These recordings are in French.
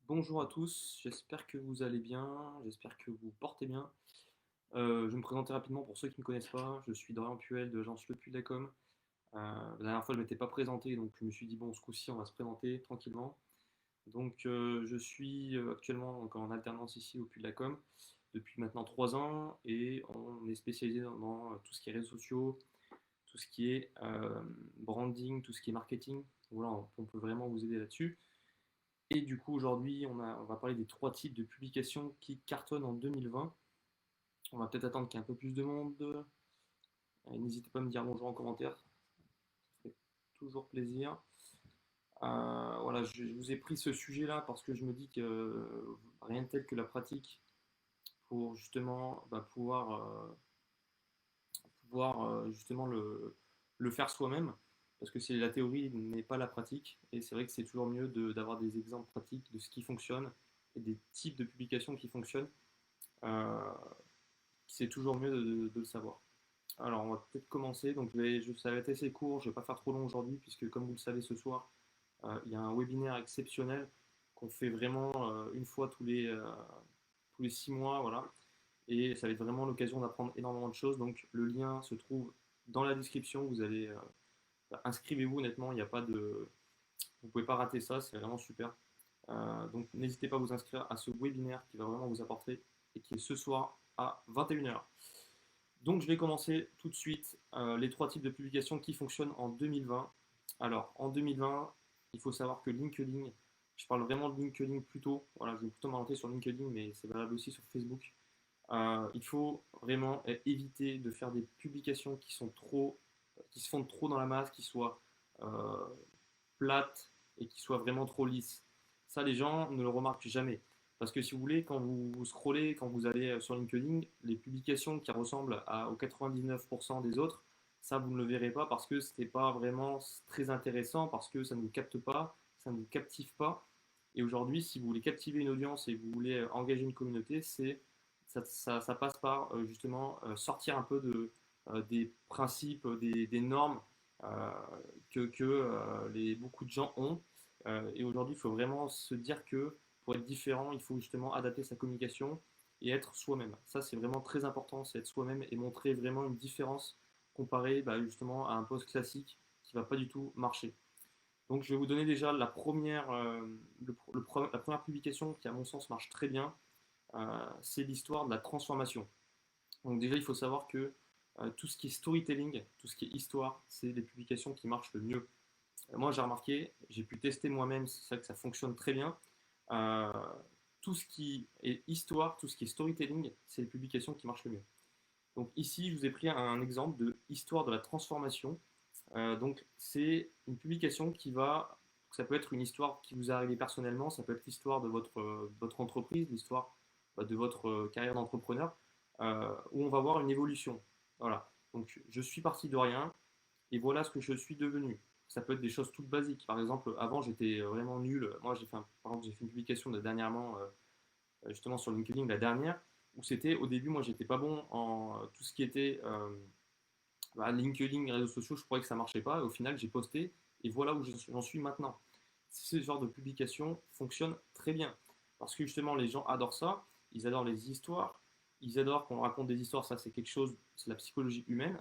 Bonjour à tous, j'espère que vous allez bien, j'espère que vous portez bien. Je vais me présenter rapidement pour ceux qui ne me connaissent pas. Je suis Dorian Puel de l'agence Le Puy de la Com. La dernière fois, je ne m'étais pas présenté, donc je me suis dit, bon, ce coup-ci, on va se présenter tranquillement. Donc, je suis actuellement donc, en alternance ici au Puy de la Com depuis maintenant 3 ans et on est spécialisé dans tout ce qui est réseaux sociaux, tout ce qui est branding, tout ce qui est marketing. Voilà, on peut vraiment vous aider là-dessus. Et du coup, aujourd'hui, on va parler des 3 types de publications qui cartonnent en 2020. On va peut-être attendre qu'il y ait un peu plus de monde. N'hésitez pas à me dire bonjour en commentaire, ça fait toujours plaisir. Voilà, je vous ai pris ce sujet-là parce que je me dis que rien de tel que la pratique pour justement pouvoir justement le faire soi-même. Parce que c'est la théorie n'est pas la pratique. Et c'est vrai que c'est toujours mieux d'avoir des exemples pratiques de ce qui fonctionne et des types de publications qui fonctionnent. Euh, c'est toujours mieux de le savoir. Alors, on va peut-être commencer. Donc, ça va être assez court. Je ne vais pas faire trop long aujourd'hui, puisque, comme vous le savez, ce soir, il y a un webinaire exceptionnel qu'on fait vraiment une fois tous les 6 mois. Voilà. Et ça va être vraiment l'occasion d'apprendre énormément de choses. Donc, le lien se trouve dans la description. Inscrivez-vous, honnêtement. Il n'y a pas de. Vous ne pouvez pas rater ça. C'est vraiment super. Donc, n'hésitez pas à vous inscrire à ce webinaire qui va vraiment vous apporter et qui est ce soir à 21h. Donc je vais commencer tout de suite les 3 types de publications qui fonctionnent en 2020. Alors en 2020, il faut savoir que LinkedIn, je parle vraiment de LinkedIn plutôt, voilà, je vais plutôt m'orienter sur LinkedIn, mais c'est valable aussi sur Facebook. Il faut vraiment éviter de faire des publications qui se font trop dans la masse, qui soient euh, plates et qui soient vraiment trop lisses. Ça, les gens ne le remarquent jamais. Parce que si vous voulez, quand vous scrollez, quand vous allez sur LinkedIn, les publications qui ressemblent aux 99% des autres, ça, vous ne le verrez pas parce que ce n'est pas vraiment très intéressant, parce que ça ne vous capte pas, ça ne vous captive pas. Et aujourd'hui, si vous voulez captiver une audience et que vous voulez engager une communauté, ça passe par justement sortir un peu des principes, des normes euh, que beaucoup de gens ont. Et aujourd'hui, il faut vraiment se dire que pour être différent, il faut justement adapter sa communication et être soi-même. Ça, c'est vraiment très important, c'est être soi-même et montrer vraiment une différence comparée justement à un post classique qui ne va pas du tout marcher. Donc, je vais vous donner déjà la première publication qui, à mon sens, marche très bien. C'est l'histoire de la transformation. Donc déjà, il faut savoir que tout ce qui est storytelling, tout ce qui est histoire, c'est les publications qui marchent le mieux. Moi, j'ai remarqué, j'ai pu tester moi-même, c'est ça que ça fonctionne très bien. Euh, tout ce qui est histoire, tout ce qui est storytelling, c'est les publications qui marchent le mieux. Donc ici, je vous ai pris un exemple de histoire de la transformation. Donc c'est une publication ça peut être une histoire qui vous est arrivée personnellement, ça peut être l'histoire de votre entreprise, l'histoire de votre carrière d'entrepreneur, où on va voir une évolution. Voilà. Donc je suis parti de rien, et voilà ce que je suis devenu. Ça peut être des choses toutes basiques. Par exemple, avant, j'étais vraiment nul. Moi, par exemple, j'ai fait une publication dernièrement, justement sur LinkedIn, la dernière, où c'était au début, moi, j'étais pas bon en tout ce qui était LinkedIn, réseaux sociaux. Je croyais que ça marchait pas. Et au final, j'ai posté, et voilà où j'en suis maintenant. Ce genre de publication fonctionne très bien. Parce que justement, les gens adorent ça. Ils adorent les histoires. Ils adorent qu'on raconte des histoires. Ça, c'est quelque chose, c'est la psychologie humaine.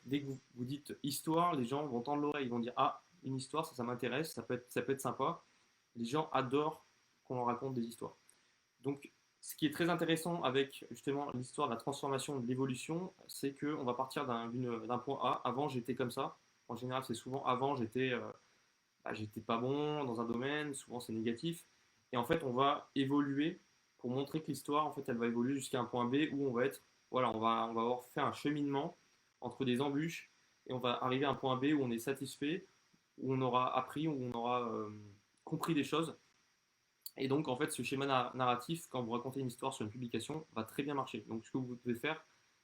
Dès que vous dites histoire, les gens vont tendre l'oreille, ils vont dire ah, une histoire, ça m'intéresse, ça peut être sympa. Les gens adorent qu'on leur raconte des histoires. Donc, ce qui est très intéressant avec justement l'histoire de la transformation, de l'évolution, c'est qu'on va partir d'un point A. Avant, j'étais comme ça. En général, c'est souvent avant, j'étais pas bon dans un domaine, souvent c'est négatif. Et en fait, on va évoluer pour montrer que l'histoire, en fait, elle va évoluer jusqu'à un point B où voilà, on va avoir fait un cheminement entre des embûches et on va arriver à un point B où on est satisfait, où on aura appris, où on aura compris des choses. Et donc, en fait, ce schéma narratif, quand vous racontez une histoire sur une publication, va très bien marcher. Donc, ce que vous devez faire,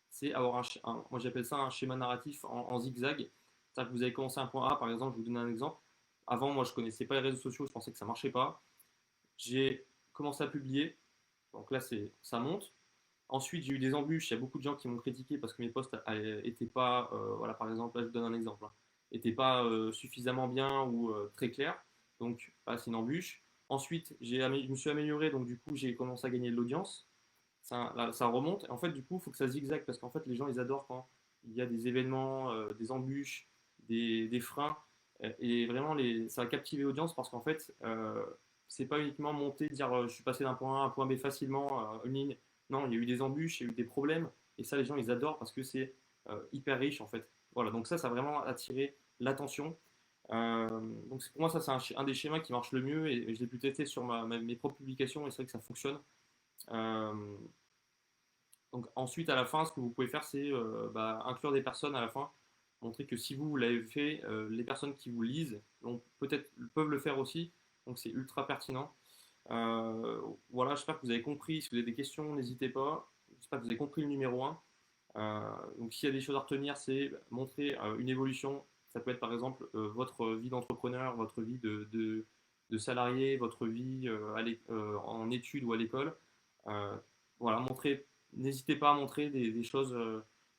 c'est avoir moi j'appelle ça un schéma narratif en zigzag. C'est-à-dire que vous avez commencé un point A, par exemple, je vous donne un exemple. Avant, moi, je ne connaissais pas les réseaux sociaux, je pensais que ça ne marchait pas. J'ai commencé à publier, donc là, ça monte. Ensuite, j'ai eu des embûches, il y a beaucoup de gens qui m'ont critiqué parce que mes posts n'étaient pas, voilà, par exemple, là, je vous donne un exemple, n'étaient pas suffisamment bien ou très clairs. Donc, c'est une embûche. Ensuite, je me suis amélioré, donc du coup, j'ai commencé à gagner de l'audience. Ça remonte. Et en fait, du coup, il faut que ça zigzague parce qu'en fait, les gens, ils adorent quand il y a des événements, des embûches, des freins. Et vraiment, ça va captiver l'audience parce qu'en fait, c'est pas uniquement monter, dire je suis passé d'un point A à un point B facilement, une ligne. Non, il y a eu des embûches, il y a eu des problèmes. Et ça, les gens, ils adorent parce que c'est hyper riche en fait. Voilà, donc ça a vraiment attiré l'attention. Euh, donc pour moi, ça, c'est un des schémas qui marche le mieux et je l'ai pu tester sur mes propres publications et c'est vrai que ça fonctionne. Euh, donc ensuite, à la fin, ce que vous pouvez faire, c'est inclure des personnes à la fin, montrer que si vous l'avez fait, les personnes qui vous lisent donc, peut-être peuvent le faire aussi. Donc c'est ultra pertinent. Voilà, j'espère que vous avez compris. Si vous avez des questions, n'hésitez pas. J'espère que vous avez compris le numéro 1. Donc s'il y a des choses à retenir, c'est montrer une évolution. Ça peut être par exemple votre vie d'entrepreneur, votre vie de salarié, votre vie en études ou à l'école. Euh, voilà, n'hésitez pas à montrer des choses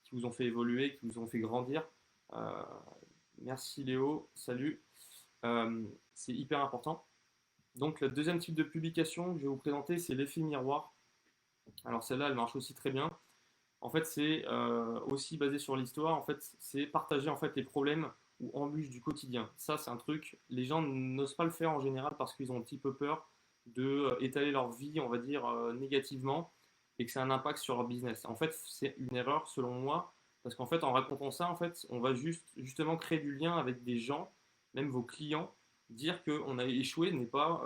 qui vous ont fait évoluer, qui vous ont fait grandir. Euh, Merci Léo, salut. C'est hyper important. Donc le deuxième type de publication que je vais vous présenter, c'est l'effet miroir. Alors celle-là, elle marche aussi très bien. En fait, c'est aussi basé sur l'histoire. En fait, c'est partager en fait les problèmes ou embûches du quotidien. Ça, c'est un truc. Les gens n'osent pas le faire en général parce qu'ils ont un petit peu peur de étaler leur vie, on va dire négativement, et que ça a un impact sur leur business. En fait, c'est une erreur selon moi parce qu'en fait, en racontant ça, en fait, on va justement créer du lien avec des gens, même vos clients. Dire qu'on a échoué n'est pas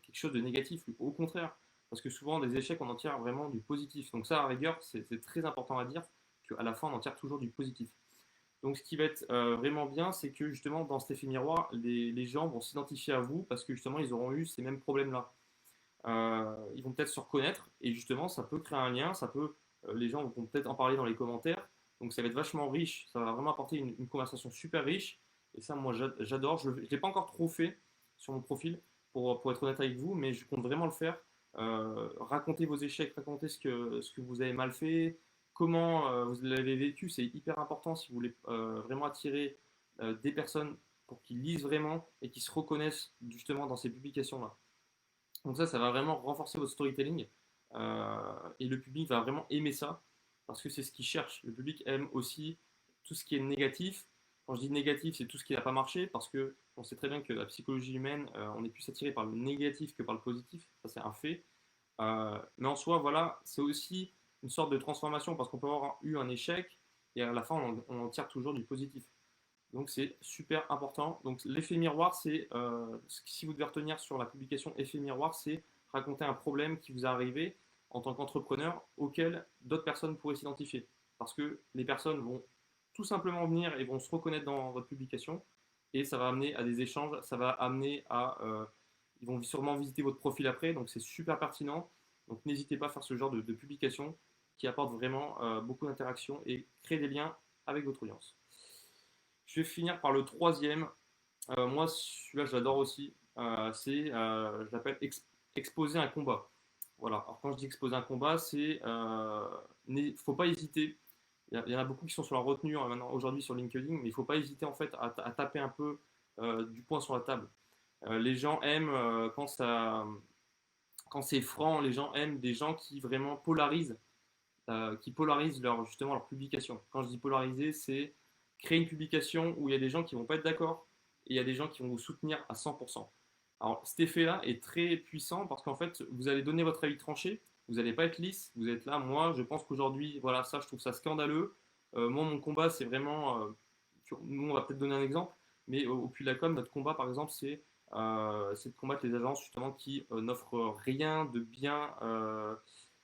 quelque chose de négatif. Au contraire, parce que souvent, des échecs, on en tire vraiment du positif. Donc ça, à rigueur, c'est très important à dire, qu'à la fin, on en tire toujours du positif. Donc ce qui va être vraiment bien, c'est que justement, dans cet effet miroir, les gens vont s'identifier à vous parce que justement, ils auront eu ces mêmes problèmes-là. Ils vont peut-être se reconnaître et justement, ça peut créer un lien, les gens vont peut-être en parler dans les commentaires. Donc ça va être vachement riche, ça va vraiment apporter une conversation super riche. Et ça, moi, j'adore. Je ne l'ai pas encore trop fait sur mon profil, pour être honnête avec vous, mais je compte vraiment le faire. Racontez vos échecs, racontez ce que vous avez mal fait, comment vous l'avez vécu. C'est hyper important si vous voulez vraiment attirer des personnes pour qu'ils lisent vraiment et qu'ils se reconnaissent justement dans ces publications-là. Donc ça va vraiment renforcer votre storytelling et le public va vraiment aimer ça parce que c'est ce qu'il cherche. Le public aime aussi tout ce qui est négatif. Quand je dis négatif, c'est tout ce qui n'a pas marché parce que on sait très bien que la psychologie humaine, on est plus attiré par le négatif que par le positif. Ça, c'est un fait. Mais en soi, voilà, c'est aussi une sorte de transformation parce qu'on peut avoir eu un échec et à la fin, on en tire toujours du positif. Donc c'est super important. Donc l'effet miroir, c'est si vous devez retenir sur la publication effet miroir, c'est raconter un problème qui vous est arrivé en tant qu'entrepreneur auquel d'autres personnes pourraient s'identifier. Parce que les personnes vont tout simplement venir et vont se reconnaître dans votre publication et ça va amener à des échanges, ça va amener à ils vont sûrement visiter votre profil après, donc c'est super pertinent. Donc n'hésitez pas à faire ce genre de publication qui apporte vraiment beaucoup d'interactions et créer des liens avec votre audience. Je vais finir par le troisième. Moi, celui-là, je l'adore aussi. Je l'appelle exposer un combat. Voilà. Alors, quand je dis exposer un combat, faut pas hésiter. Il y en a beaucoup qui sont sur la retenue maintenant aujourd'hui sur LinkedIn, mais il faut pas hésiter en fait à taper un peu du poing sur la table. Les gens aiment quand c'est franc. Les gens aiment des gens qui vraiment polarisent justement leur publication. Quand je dis polariser, c'est créer une publication où il y a des gens qui ne vont pas être d'accord et il y a des gens qui vont vous soutenir à 100%. Alors cet effet-là est très puissant parce qu'en fait, vous allez donner votre avis tranché, vous n'allez pas être lisse, vous êtes là, moi je pense qu'aujourd'hui, voilà, ça je trouve ça scandaleux. Moi mon combat c'est vraiment, nous on va peut-être donner un exemple, mais au Puy de la Com, notre combat par exemple c'est de combattre les agences justement qui n'offrent rien de bien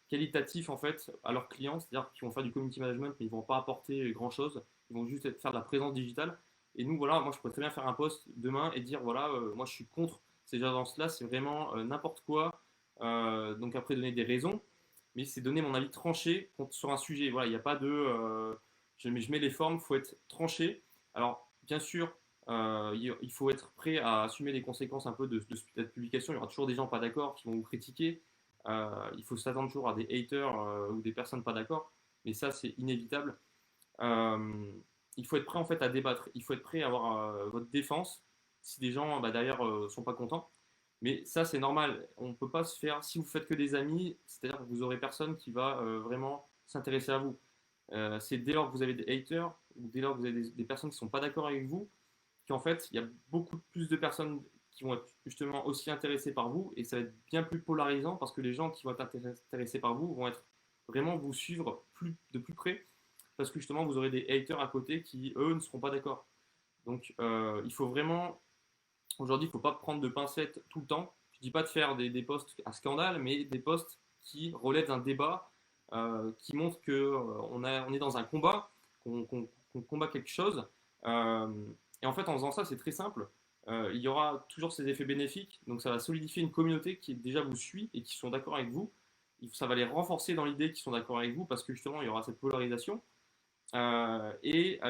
qualitatif en fait à leurs clients, c'est-à-dire qu'ils vont faire du community management mais ils vont pas apporter grand-chose, ils vont juste faire de la présence digitale. Et nous voilà, moi je pourrais très bien faire un post demain et dire voilà, moi je suis contre ces agences-là, c'est vraiment n'importe quoi. Donc après donner des raisons, mais c'est donner mon avis tranché sur un sujet. Voilà, il n'y a pas de je mets les formes, il faut être tranché. Alors bien sûr, il faut être prêt à assumer les conséquences un peu de cette publication. Il y aura toujours des gens pas d'accord qui vont vous critiquer. Il faut s'attendre toujours à des haters ou des personnes pas d'accord, mais ça c'est inévitable. Euh, il faut être prêt en fait à débattre, il faut être prêt à avoir votre défense. si des gens bah, derrière sont pas contents. Mais ça, c'est normal. On ne peut pas se faire, si vous faites que des amis, c'est-à-dire que vous aurez personne qui va vraiment s'intéresser à vous. C'est dès lors que vous avez des haters ou dès lors que vous avez des personnes qui ne sont pas d'accord avec vous, qu'en fait, il y a beaucoup plus de personnes qui vont être justement aussi intéressées par vous et ça va être bien plus polarisant parce que les gens qui vont être intéressés par vous vont être vraiment vous suivre de plus près parce que justement vous aurez des haters à côté qui eux ne seront pas d'accord. Donc il faut vraiment, aujourd'hui, il ne faut pas prendre de pincettes tout le temps. Je ne dis pas de faire des posts à scandale, mais des posts qui relèvent d'un débat, qui montrent qu'on on est dans un combat, qu'on combat quelque chose. Euh, et en fait, en faisant ça, c'est très simple. Il y aura toujours ces effets bénéfiques. Donc, ça va solidifier une communauté qui déjà vous suit et qui sont d'accord avec vous. Ça va les renforcer dans l'idée qu'ils sont d'accord avec vous parce que justement, il y aura cette polarisation. Et